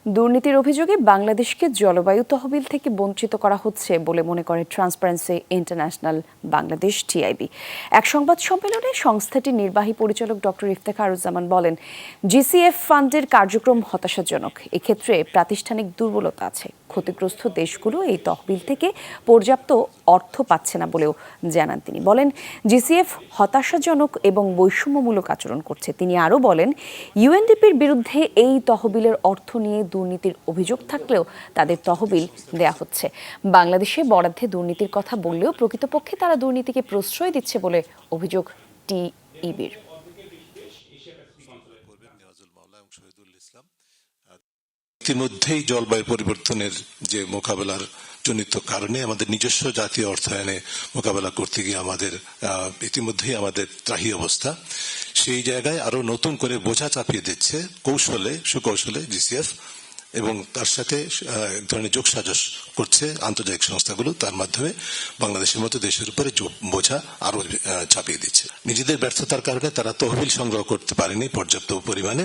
দুর্নীতির অভিযোগে বাংলাদেশকে জলবায়ু তহবিল থেকে বঞ্চিত করা হচ্ছে বলে মনে করে ট্রান্সপারেন্সি ইন্টারন্যাশনাল বাংলাদেশ টিআইবি। এক সংবাদ সম্মেলনে সংস্থাটির নির্বাহী পরিচালক ডক্টর ইফতেখারুজ্জামান বলেন, জিসিএফ ফান্ডের কার্যক্রম হতাশাজনক। এক্ষেত্রে প্রাতিষ্ঠানিক দুর্বলতা আছে। ক্ষতিগ্রস্ত দেশগুলো এই তহবিল থেকে পর্যাপ্ত অর্থ পাচ্ছে না বলেও জানান তিনি। বলেন, জিসিএফ হতাশাজনক এবং বৈষম্যমূলক আচরণ করছে। তিনি আরও বলেন, ইউএনডিপির বিরুদ্ধে এই তহবিলের অর্থ নিয়ে দুর্নীতির অভিযোগ থাকলেও তাদের তহবিল দেয়া হচ্ছে। বাংলাদেশে বরাদ্দে দুর্নীতির কথা বললেও প্রকৃতপক্ষে তারা দুর্নীতিকে প্রশ্রয় দিচ্ছে বলে অভিযোগ টিইবির। ইতিমধ্যেই জলবায়ু পরিবর্তনের যে মোকাবেলার জনিত কারণে আমাদের নিজস্ব জাতীয় অর্থায়নে মোকাবেলা করতে গিয়ে আমাদের ইতিমধ্যেই আমাদের ত্রাহি অবস্থা। সেই জায়গায় আরো নতুন করে বোঝা চাপিয়ে দিচ্ছে সুকৌশলে জিসিএফ, এবং তার সাথে এক ধরনের যোগসাজশ করছে আন্তর্জাতিক সংস্থাগুলো। তার মাধ্যমে বাংলাদেশের মতো দেশের উপরে বোঝা আরো চাপিয়ে দিচ্ছে। নিজেদের ব্যর্থতার কারণে তারা তহবিল সংগ্রহ করতে পারেনি পর্যাপ্ত পরিমাণে।